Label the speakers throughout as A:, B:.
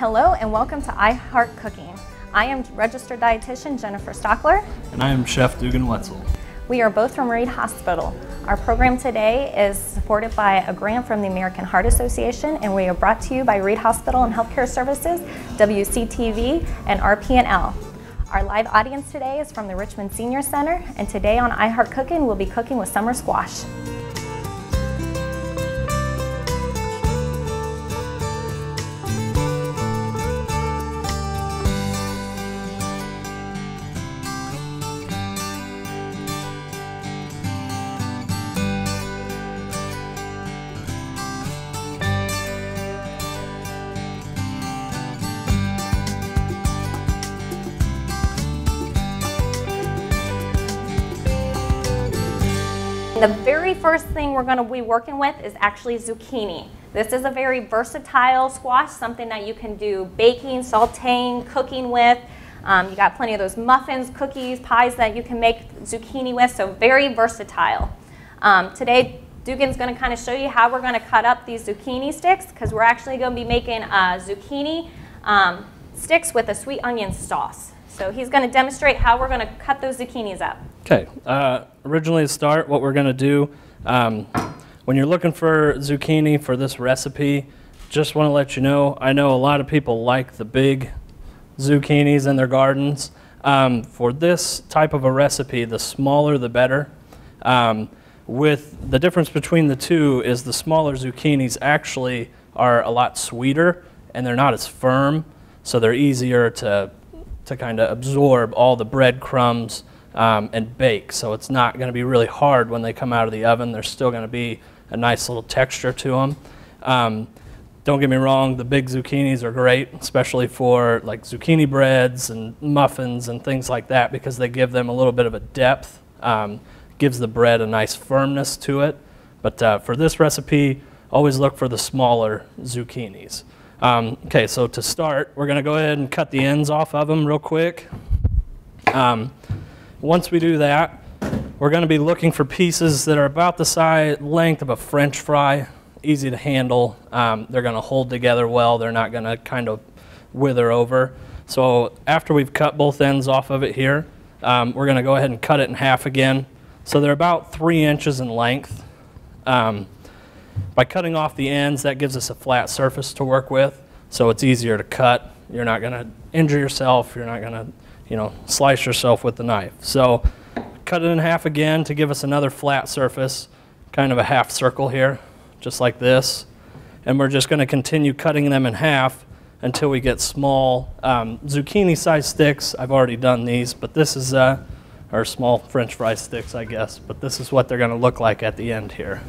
A: Hello and welcome to I Heart Cooking. I am registered dietitian Jennifer Stachler.
B: And I am Chef Dugan Wetzel.
A: We are both from Reid Hospital. Our program today is supported by a grant from the American Heart Association, and we are brought to you by Reid Hospital and Healthcare Services, WCTV, and RPNL. Our live audience today is from the Richmond Senior Center, and today on I Heart Cooking, we'll be cooking with summer squash. The very first thing we're going to be working with is actually zucchini. This is a very versatile squash, something that you can do baking, sauteing, cooking with. You got plenty of those muffins, cookies, pies that you can make zucchini with, so very versatile. Today, Dugan's going to kind of show you how we're going to cut up these zucchini sticks, because we're actually going to be making zucchini sticks with a sweet onion sauce. So he's going to demonstrate how we're going to cut those zucchinis up.
B: Okay, originally to start, what we're going to do, when you're looking for zucchini for this recipe, just want to let you know, I know a lot of people like the big zucchinis in their gardens. For this type of a recipe, the smaller the better. With the difference between the two is the smaller zucchinis actually are a lot sweeter and they're not as firm, so they're easier to kind of absorb all the breadcrumbs and bake. So it's not going to be really hard when they come out of the oven. There's still going to be a nice little texture to them. Don't get me wrong, the big zucchinis are great, especially for like zucchini breads and muffins and things like that, because they give them a little bit of a depth, gives the bread a nice firmness to it. But for this recipe, always look for the smaller zucchinis. Okay, so to start, we're going to go ahead and cut the ends off of them real quick. Once we do that, we're going to be looking for pieces that are about the length of a French fry, easy to handle. They're going to hold together well. They're not going to kind of wither over. So after we've cut both ends off of it here, we're going to go ahead and cut it in half again. So they're about 3 inches in length. By cutting off the ends, that gives us a flat surface to work with, so it's easier to cut. You're not going to injure yourself. You're not going to, slice yourself with the knife. So cut it in half again to give us another flat surface, kind of a half circle here, just like this. And we're just going to continue cutting them in half until we get small zucchini-sized sticks. I've already done these, but this is our small French fry sticks, I guess. But this is what they're going to look like at the end here.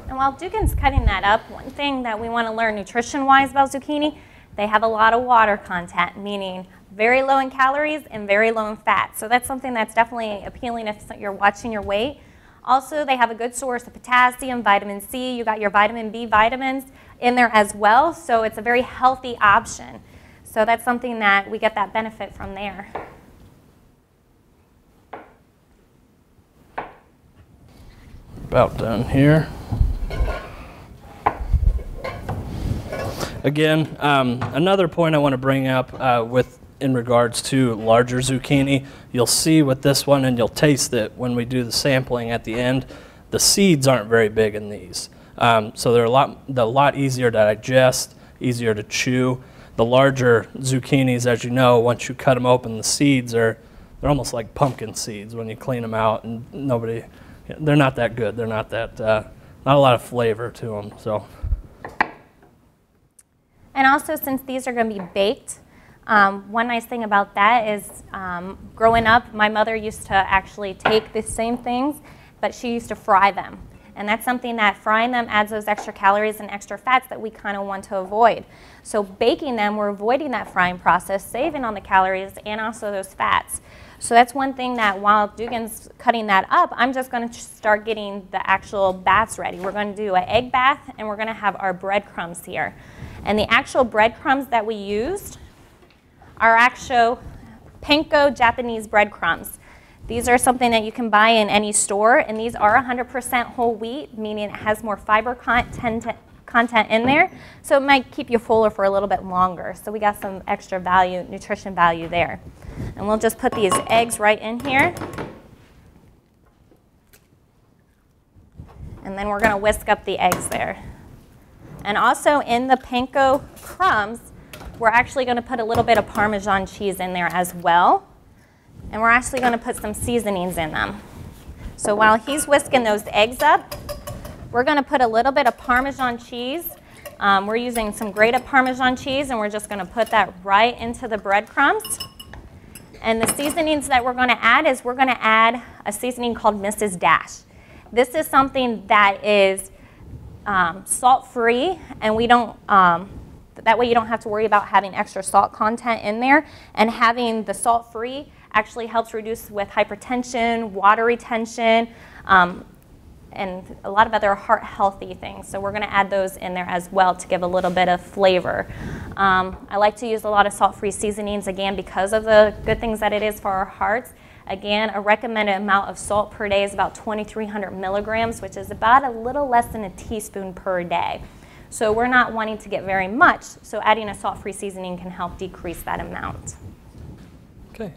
A: And while Dugan's cutting that up, one thing that we want to learn nutrition-wise about zucchini, they have a lot of water content, meaning very low in calories and very low in fat. So that's something that's definitely appealing if you're watching your weight. Also, they have a good source of potassium, vitamin C. You got your vitamin B vitamins in there as well, so it's a very healthy option. So that's something that we get that benefit from there.
B: About done here. Again, another point I want to bring up in regards to larger zucchini, you'll see with this one, and you'll taste it when we do the sampling at the end, the seeds aren't very big in these. So they're a lot easier to digest, easier to chew. The larger zucchinis, as you know, once you cut them open, the seeds they're almost like pumpkin seeds when you clean them out, and they're not that good. They're not a lot of flavor to them. So.
A: And also, since these are going to be baked, one nice thing about that is growing up, my mother used to actually take the same things, but she used to fry them. And that's something that frying them adds those extra calories and extra fats that we kind of want to avoid. So baking them, we're avoiding that frying process, saving on the calories and also those fats. So that's one thing that while Dugan's cutting that up, I'm just going to start getting the actual baths ready. We're going to do an egg bath, and we're going to have our breadcrumbs here. And the actual breadcrumbs that we used are actual panko Japanese breadcrumbs. These are something that you can buy in any store, and these are 100% whole wheat, meaning it has more fiber content content in there, so it might keep you fuller for a little bit longer. So we got some extra value, nutrition value there. And we'll just put these eggs right in here. And then we're going to whisk up the eggs there. And also in the panko crumbs, we're actually going to put a little bit of Parmesan cheese in there as well. And we're actually going to put some seasonings in them. So while he's whisking those eggs up, we're going to put a little bit of Parmesan cheese. We're using some grated Parmesan cheese, and we're just going to put that right into the breadcrumbs. And the seasonings that we're going to add is we're going to add a seasoning called Mrs. Dash. This is something that is salt-free, and we don't, that way you don't have to worry about having extra salt content in there. And having the salt-free actually helps reduce with hypertension, water retention, and a lot of other heart-healthy things. So we're going to add those in there as well to give a little bit of flavor. I like to use a lot of salt-free seasonings, again, because of the good things that it is for our hearts. Again, a recommended amount of salt per day is about 2,300 milligrams, which is about a little less than a teaspoon per day. So we're not wanting to get very much, so adding a salt-free seasoning can help decrease that amount.
B: Okay.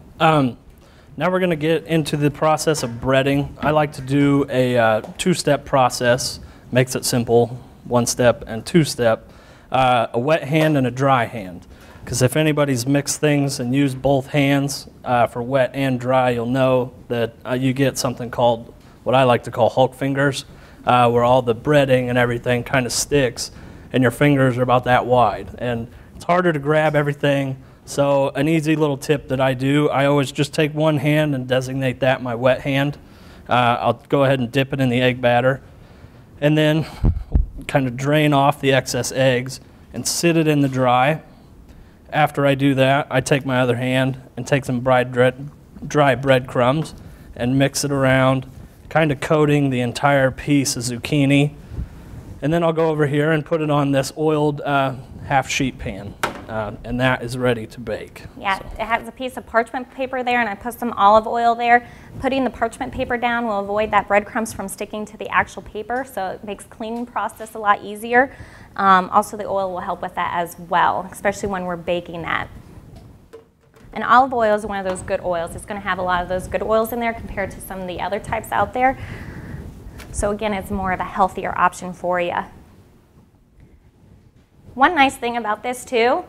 B: Now we're going to get into the process of breading. I like to do a two-step process. Makes it simple, one-step and two-step. A wet hand and a dry hand. Because if anybody's mixed things and used both hands for wet and dry, you'll know that you get something called, what I like to call Hulk fingers, where all the breading and everything kind of sticks, and your fingers are about that wide. And it's harder to grab everything. So an easy little tip that I do, I always just take one hand and designate that my wet hand. I'll go ahead and dip it in the egg batter, and then kind of drain off the excess eggs and sit it in the dry. After I do that, I take my other hand and take some dry breadcrumbs and mix it around, kind of coating the entire piece of zucchini. And then I'll go over here and put it on this oiled half-sheet pan, and that is ready to bake.
A: Yeah,
B: So.
A: It has a piece of parchment paper there, and I put some olive oil there. Putting the parchment paper down will avoid that breadcrumbs from sticking to the actual paper, so it makes cleaning process a lot easier. Also, the oil will help with that as well, especially when we're baking that. And olive oil is one of those good oils. It's going to have a lot of those good oils in there compared to some of the other types out there. So again, it's more of a healthier option for you. One nice thing about this too,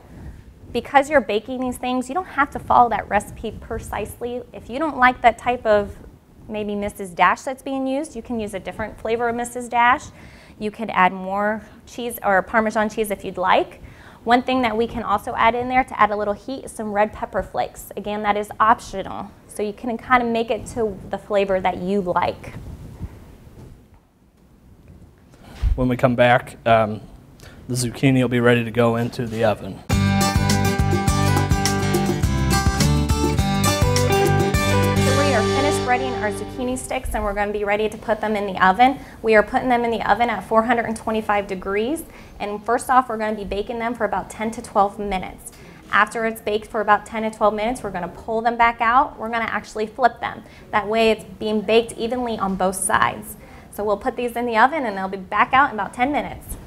A: because you're baking these things, you don't have to follow that recipe precisely. If you don't like that type of maybe Mrs. Dash that's being used, you can use a different flavor of Mrs. Dash. You could add more cheese or Parmesan cheese if you'd like. One thing that we can also add in there to add a little heat is some red pepper flakes. Again, that is optional. So you can kind of make it to the flavor that you like.
B: When we come back, the zucchini will be ready to go into the oven.
A: We are finished breading our zucchini sticks, and we're going to be ready to put them in the oven. We are putting them in the oven at 425 degrees, and first off, we're going to be baking them for about 10 to 12 minutes. After it's baked for about 10 to 12 minutes, we're going to pull them back out. We're going to actually flip them. That way it's being baked evenly on both sides. So we'll put these in the oven, and they'll be back out in about 10 minutes.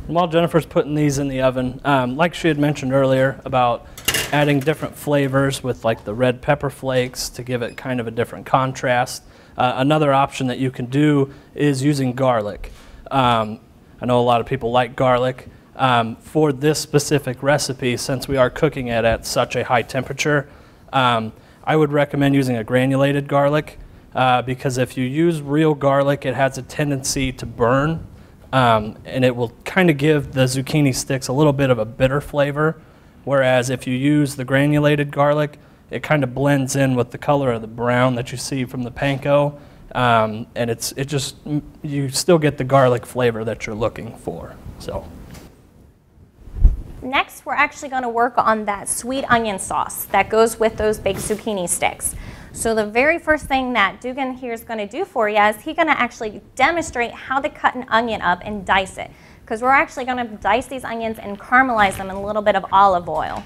B: While Jennifer's putting these in the oven, like she had mentioned earlier about adding different flavors with like the red pepper flakes to give it kind of a different contrast. Another option that you can do is using garlic. I know a lot of people like garlic. For this specific recipe, since we are cooking it at such a high temperature, I would recommend using a granulated garlic because if you use real garlic, it has a tendency to burn. And it will kind of give the zucchini sticks a little bit of a bitter flavor, whereas if you use the granulated garlic, it kind of blends in with the color of the brown that you see from the panko, and you still get the garlic flavor that you're looking for. So.
A: Next, we're actually going to work on that sweet onion sauce that goes with those baked zucchini sticks. So the very first thing that Dugan here is going to do for you is he's going to actually demonstrate how to cut an onion up and dice it. Because we're actually going to dice these onions and caramelize them in a little bit of olive oil.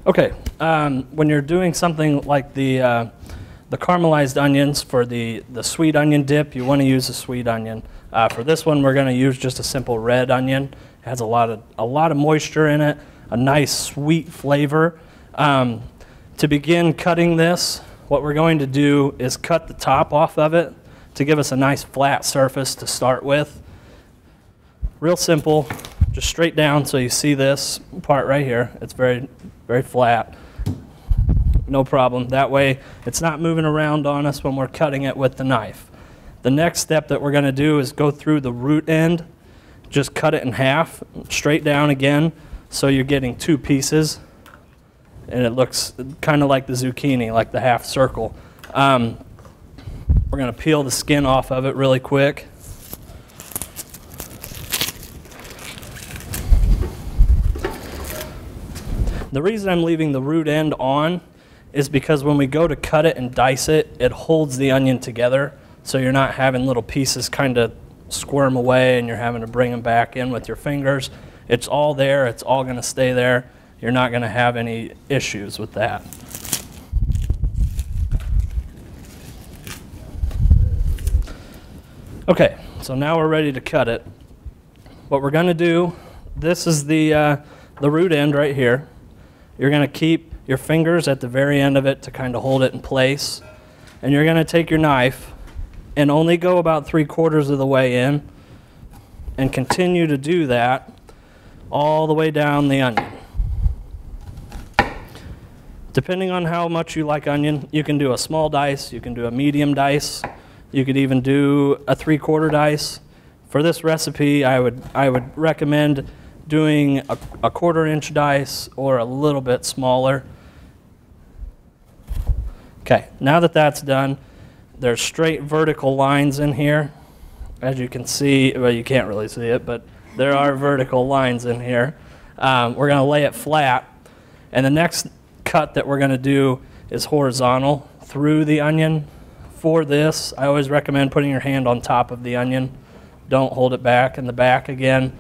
B: Okay, when you're doing something like the caramelized onions for the sweet onion dip, you want to use a sweet onion. For this one, we're going to use just a simple red onion. It has a lot of moisture in it, a nice sweet flavor. To begin cutting this, what we're going to do is cut the top off of it to give us a nice flat surface to start with. Real simple, just straight down. So you see this part right here. It's very, very flat. No problem. That way it's not moving around on us when we're cutting it with the knife. The next step that we're going to do is go through the root end, just cut it in half, straight down again, so you're getting two pieces, and it looks kind of like the zucchini, like the half circle. We're going to peel the skin off of it really quick. The reason I'm leaving the root end on is because when we go to cut it and dice it, it holds the onion together, so you're not having little pieces kind of squirm away and you're having to bring them back in with your fingers. It's all there. It's all going to stay there. You're not going to have any issues with that. Okay, so now we're ready to cut it. What we're going to do, this is the root end right here. You're going to keep your fingers at the very end of it to kind of hold it in place. And you're going to take your knife and only go about 3/4 of the way in and continue to do that all the way down the onion. Depending on how much you like onion, you can do a small dice, you can do a medium dice, you could even do a 3/4 dice. For this recipe, I would recommend doing a 1/4 inch dice or a little bit smaller. Okay, now that that's done, there's straight vertical lines in here. As you can see, well, you can't really see it, but there are vertical lines in here. We're going to lay it flat, and the next cut that we're going to do is horizontal through the onion. For this, I always recommend putting your hand on top of the onion. Don't hold it back in the back again,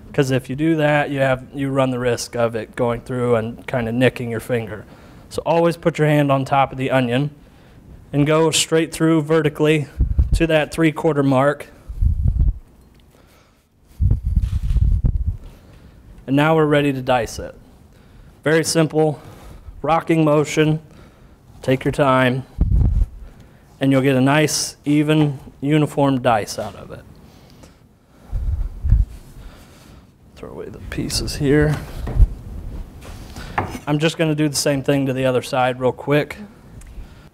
B: because if you do that, you run the risk of it going through and kind of nicking your finger. So always put your hand on top of the onion and go straight through vertically to that 3/4 mark. And now we're ready to dice it. Very simple, rocking motion. Take your time, and you'll get a nice, even, uniform dice out of it. Throw away the pieces here. I'm just going to do the same thing to the other side real quick.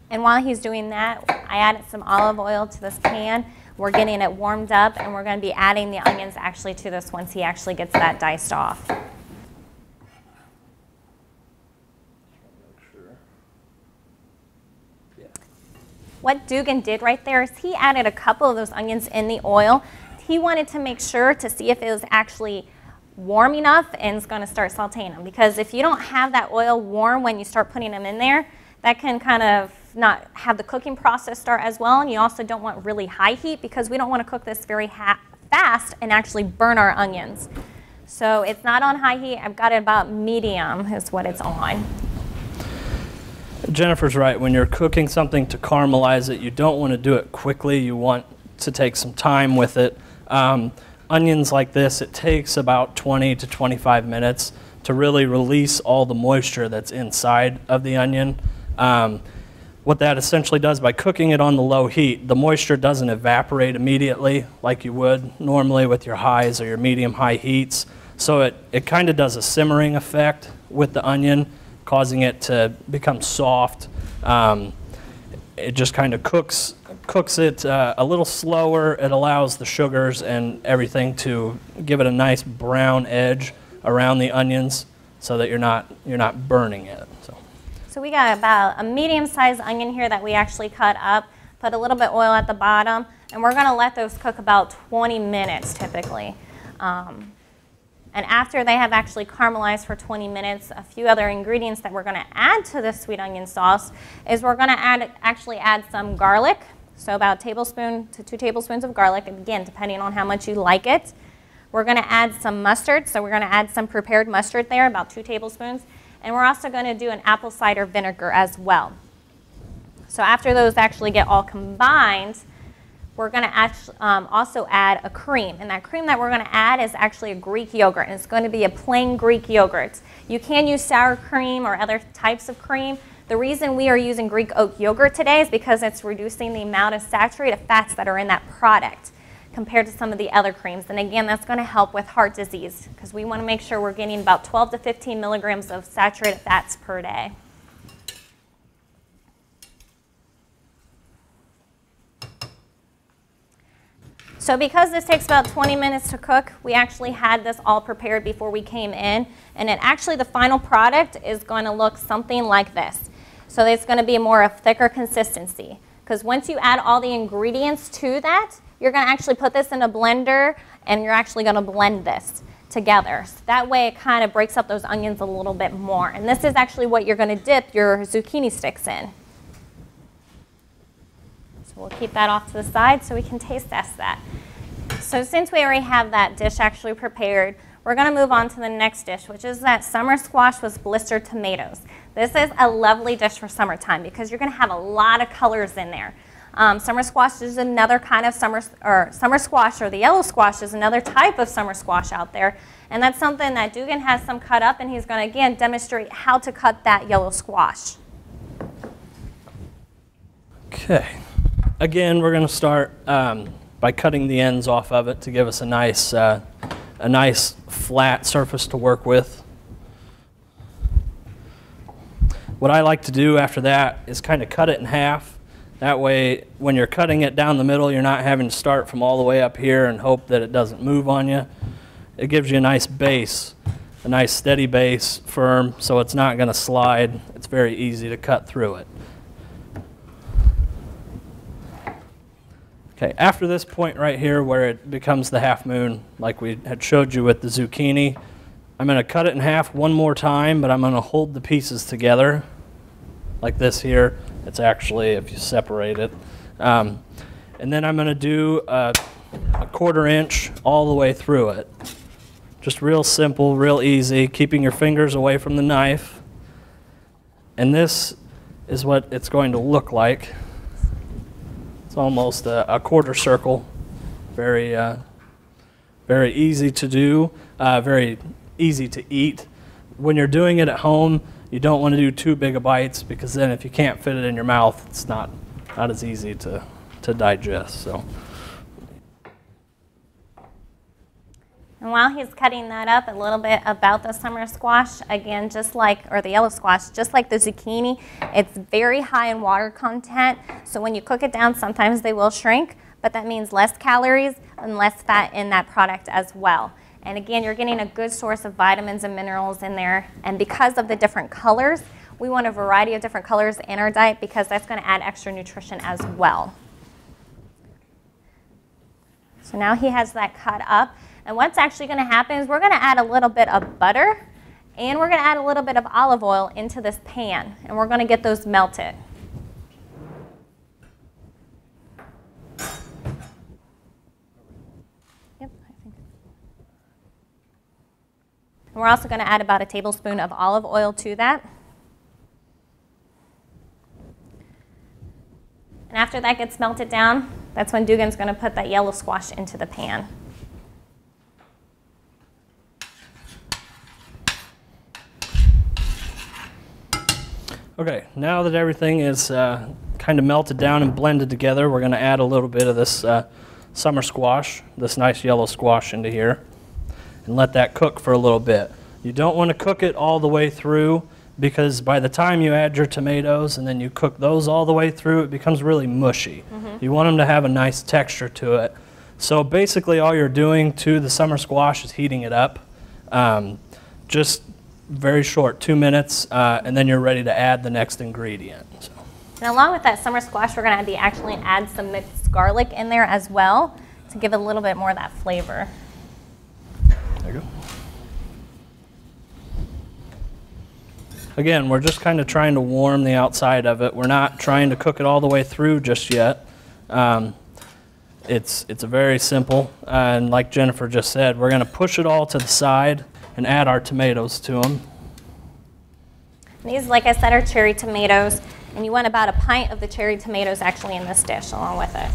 A: And while he's doing that, I added some olive oil to this pan. We're getting it warmed up, and we're going to be adding the onions actually to this once he actually gets that diced off. What Dugan did right there is he added a couple of those onions in the oil. He wanted to make sure to see if it was actually warm enough and is going to start sauteing them, because if you don't have that oil warm when you start putting them in there, that can kind of not have the cooking process start as well. And you also don't want really high heat, because we don't want to cook this very fast and actually burn our onions. So it's not on high heat. I've got it about medium is what it's on.
B: Jennifer's right. When you're cooking something to caramelize it, you don't want to do it quickly. You want to take some time with it. Onions like this, it takes about 20 to 25 minutes to really release all the moisture that's inside of the onion. What that essentially does by cooking it on the low heat, the moisture doesn't evaporate immediately like you would normally with your highs or your medium-high heats. So it kind of does a simmering effect with the onion, causing it to become soft. It just kind of cooks it a little slower. It allows the sugars and everything to give it a nice brown edge around the onions, so that you're not burning it.
A: So we got about a medium-sized onion here that we actually cut up, put a little bit oil at the bottom, and we're going to let those cook about 20 minutes typically. And after they have actually caramelized for 20 minutes, a few other ingredients that we're going to add to this sweet onion sauce is we're going to actually add some garlic, so about a tablespoon to 2 tablespoons of garlic, again, depending on how much you like it. We're going to add some mustard, so we're going to add some prepared mustard there, about 2 tablespoons. And we're also going to do an apple cider vinegar as well. So after those actually get all combined, we're going to also add a cream. And that cream that we're going to add is actually a Greek yogurt. And it's going to be a plain Greek yogurt. You can use sour cream or other types of cream. The reason we are using Greek oat yogurt today is because it's reducing the amount of saturated fats that are in that product compared to some of the other creams. And again, that's going to help with heart disease because we want to make sure we're getting about 12 to 15 milligrams of saturated fats per day. So because this takes about 20 minutes to cook, we actually had this all prepared before we came in. And then actually the final product is going to look something like this. So it's going to be more of thicker consistency. Because once you add all the ingredients to that, you're going to actually put this in a blender and you're actually going to blend this together. So that way it kind of breaks up those onions a little bit more. And this is actually what you're going to dip your zucchini sticks in. We'll keep that off to the side so we can taste test that. So since we already have that dish actually prepared, we're going to move on to the next dish, which is that summer squash with blistered tomatoes. This is a lovely dish for summertime because you're going to have a lot of colors in there. Summer squash is another kind of summer squash, or the yellow squash is another type of summer squash out there. And that's something that Dugan has some cut up, and he's going to, again, demonstrate how to cut that yellow squash.
B: Okay. Again, we're going to start by cutting the ends off of it to give us a nice flat surface to work with. What I like to do after that is kind of cut it in half. That way, when you're cutting it down the middle, you're not having to start from all the way up here and hope that it doesn't move on you. It gives you a nice base, a nice steady base, firm, so it's not going to slide. It's very easy to cut through it. Okay, after this point right here where it becomes the half moon, like we had showed you with the zucchini, I'm going to cut it in half one more time, but I'm going to hold the pieces together like this here. It's actually, if you separate it. And then I'm going to do a 1/4 inch all the way through it. Just real simple, real easy, keeping your fingers away from the knife. And this is what it's going to look like. It's almost a 1/4 circle. Very, very easy to do, very easy to eat. When you're doing it at home, you don't want to do too big of bites because then if you can't fit it in your mouth, it's not as easy to digest. So.
A: And while he's cutting that up, a little bit about the summer squash, again, or the yellow squash, just like the zucchini, it's very high in water content. So when you cook it down, sometimes they will shrink, but that means less calories and less fat in that product as well. And again, you're getting a good source of vitamins and minerals in there. And because of the different colors, we want a variety of different colors in our diet because that's going to add extra nutrition as well. So now he has that cut up. And what's actually going to happen is we're going to add a little bit of butter and we're going to add a little bit of olive oil into this pan. And we're going to get those melted. And we're also going to add about a tablespoon of olive oil to that. And after that gets melted down, that's when Dugan's going to put that yellow squash into the pan.
B: Okay, now that everything is kind of melted down and blended together, we're going to add a little bit of this summer squash, this nice yellow squash into here, and let that cook for a little bit. You don't want to cook it all the way through because by the time you add your tomatoes and then you cook those all the way through, it becomes really mushy. You want them to have a nice texture to it. So basically all you're doing to the summer squash is heating it up. Just very short, 2 minutes, and then you're ready to add the next ingredient. So.
A: And along with that summer squash, we're going to actually add some mixed garlic in there as well to give it a little bit more of that flavor.
B: There you go. Again, we're just kind of trying to warm the outside of it. We're not trying to cook it all the way through just yet. It's very simple, and like Jennifer just said, we're going to push it all to the side and add our tomatoes to them.
A: These, like I said, are cherry tomatoes, and you want about a pint of the cherry tomatoes actually in this dish along with it.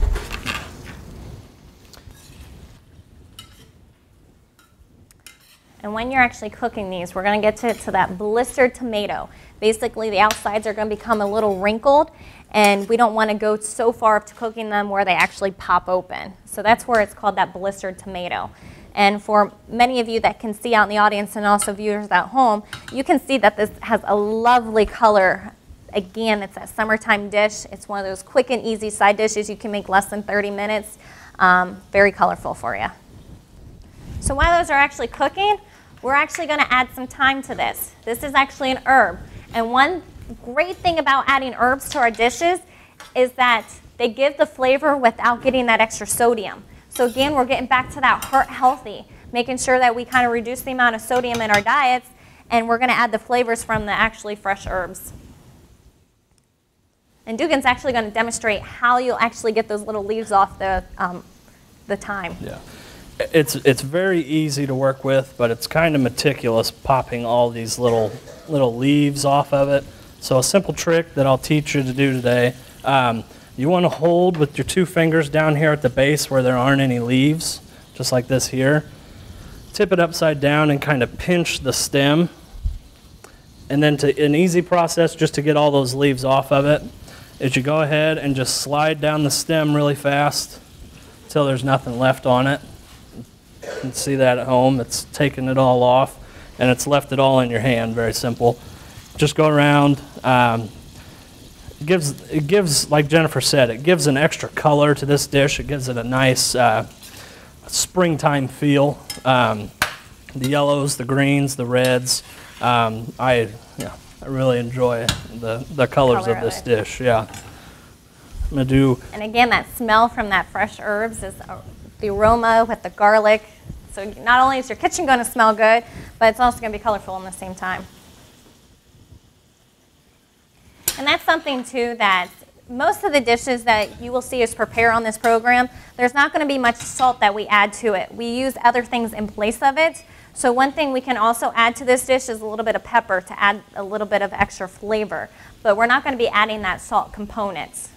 A: And when you're actually cooking these, we're going to get to that blistered tomato. Basically, the outsides are going to become a little wrinkled, and we don't want to go so far up to cooking them where they actually pop open. So that's where it's called that blistered tomato. And for many of you that can see out in the audience and also viewers at home, you can see that this has a lovely color. Again, it's a summertime dish. It's one of those quick and easy side dishes you can make less than 30 minutes. Very colorful for you. So while those are actually cooking, we're actually going to add some thyme to this. This is actually an herb. And one great thing about adding herbs to our dishes is that they give the flavor without getting that extra sodium. So again, we're getting back to that heart healthy, making sure that we kind of reduce the amount of sodium in our diets, and we're going to add the flavors from the actually fresh herbs. And Dugan's actually going to demonstrate how you'll actually get those little leaves off the thyme.
B: Yeah. It's very easy to work with, but it's kind of meticulous popping all these little leaves off of it. So a simple trick that I'll teach you to do today, you want to hold with your 2 fingers down here at the base where there aren't any leaves, just like this here. Tip it upside down and kind of pinch the stem. And then an easy process just to get all those leaves off of it is you go ahead and just slide down the stem really fast until there's nothing left on it. You can see that at home. It's taken it all off, and it's left it all in your hand. Very simple. Just go around. It gives, like Jennifer said, it gives an extra color to this dish. It gives it a nice springtime feel. The yellows, the greens, the reds. I really enjoy the colors of this dish. Yeah. I'm gonna do.
A: And again, that smell from that fresh herbs is the aroma with the garlic. So not only is your kitchen going to smell good, but it's also going to be colorful in the same time. And that's something too that most of the dishes that you will see us prepare on this program, there's not going to be much salt that we add to it. We use other things in place of it. So one thing we can also add to this dish is a little bit of pepper to add a little bit of extra flavor. But we're not going to be adding that salt component.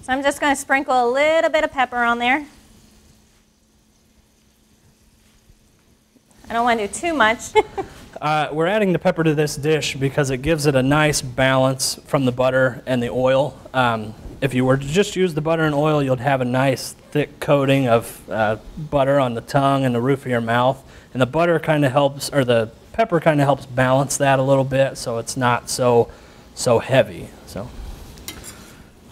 A: So I'm just going to sprinkle a little bit of pepper on there. I don't want to do too much.
B: We're adding the pepper to this dish because it gives it a nice balance from the butter and the oil. If you were to just use the butter and oil, you'd have a nice thick coating of butter on the tongue and the roof of your mouth. And the butter kind of helps, or the pepper kind of helps balance that a little bit so it's not so heavy. So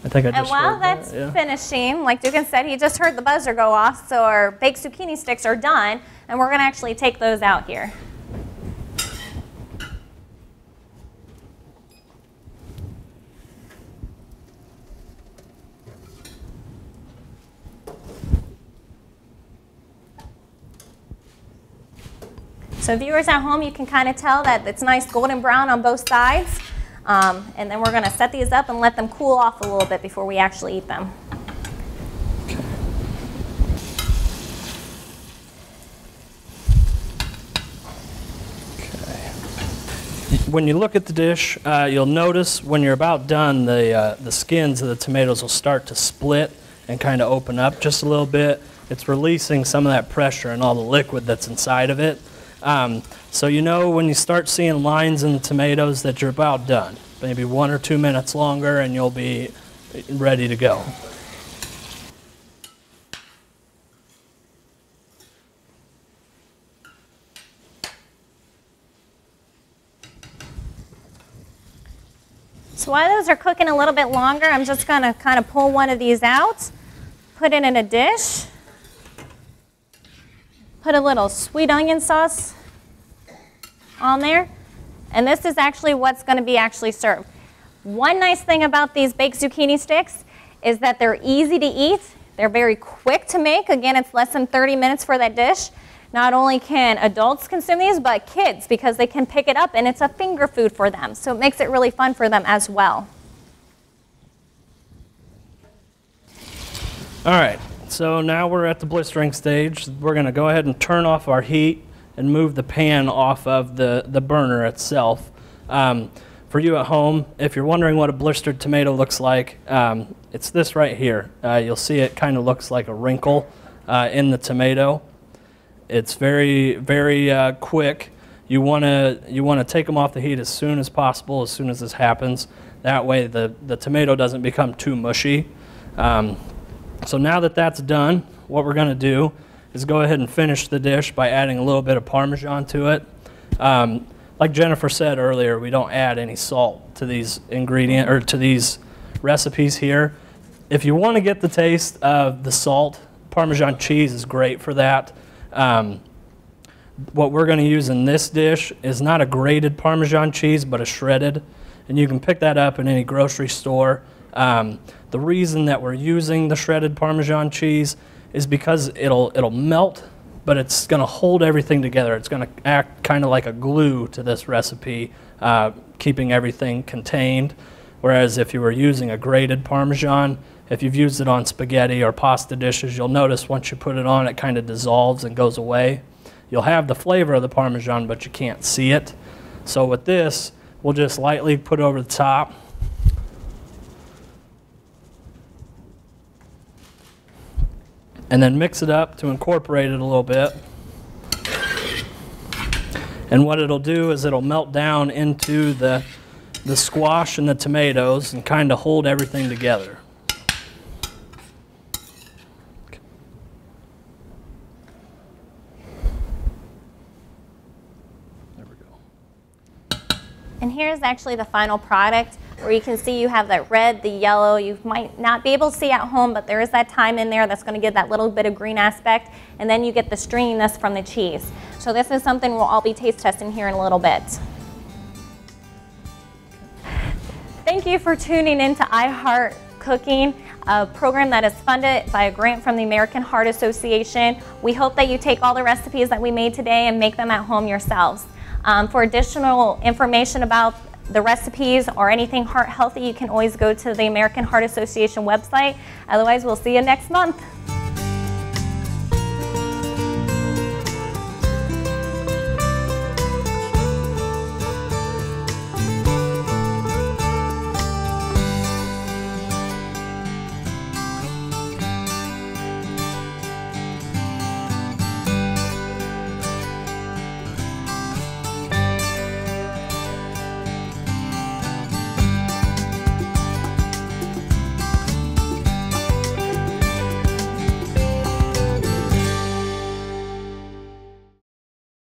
B: I think I just.
A: And while that's finishing, like Dugan said, he just heard the buzzer go off, so our baked zucchini sticks are done, and we're going to actually take those out here. So viewers at home, you can kind of tell that it's nice golden brown on both sides. And then we're going to set these up and let them cool off a little bit before we actually eat them.
B: When you look at the dish, you'll notice when you're about done, the skins of the tomatoes will start to split and kind of open up just a little bit. It's releasing some of that pressure and all the liquid that's inside of it. So you know when you start seeing lines in the tomatoes that you're about done. Maybe 1 or 2 minutes longer and you'll be ready to go.
A: So while those are cooking a little bit longer, I'm just going to kind of pull one of these out, put it in a dish, put a little sweet onion sauce on there, and this is actually what's going to be actually served. One nice thing about these baked zucchini sticks is that they're easy to eat. They're very quick to make. Again, it's less than 30 minutes for that dish. Not only can adults consume these, but kids, because they can pick it up and it's a finger food for them. So it makes it really fun for them as well.
B: All right, so now we're at the blistering stage. We're going to go ahead and turn off our heat and move the pan off of the burner itself. for you at home, if you're wondering what a blistered tomato looks like, it's this right here. You'll see it kind of looks like a wrinkle in the tomato. It's very, very quick. You want to take them off the heat as soon as possible, as soon as this happens. That way the tomato doesn't become too mushy. So now that that's done, what we're going to do is go ahead and finish the dish by adding a little bit of Parmesan to it. Like Jennifer said earlier, we don't add any salt to these ingredients or to these recipes here. If you want to get the taste of the salt, Parmesan cheese is great for that. What we're going to use in this dish is not a grated Parmesan cheese, but a shredded, and you can pick that up in any grocery store. The reason that we're using the shredded Parmesan cheese is because it'll melt, but it's going to hold everything together. It's going to act kind of like a glue to this recipe, keeping everything contained. Whereas if you were using a grated Parmesan, if you've used it on spaghetti or pasta dishes, you'll notice once you put it on, it kind of dissolves and goes away. You'll have the flavor of the Parmesan, but you can't see it. So with this, we'll just lightly put over the top. And then mix it up to incorporate it a little bit. And what it'll do is it'll melt down into the squash and the tomatoes and kind of hold everything together. There we go.
A: And here's actually the final product, where you can see you have that red, the yellow. You might not be able to see at home, but there is that thyme in there that's going to give that little bit of green aspect. And then you get the stringiness from the cheese. So this is something we'll all be taste testing here in a little bit. Thank you for tuning in to iHeart Cooking, a program that is funded by a grant from the American Heart Association. We hope that you take all the recipes that we made today and make them at home yourselves. For additional information about the recipes or anything heart healthy, you can always go to the American Heart Association website. Otherwise, we'll see you next month.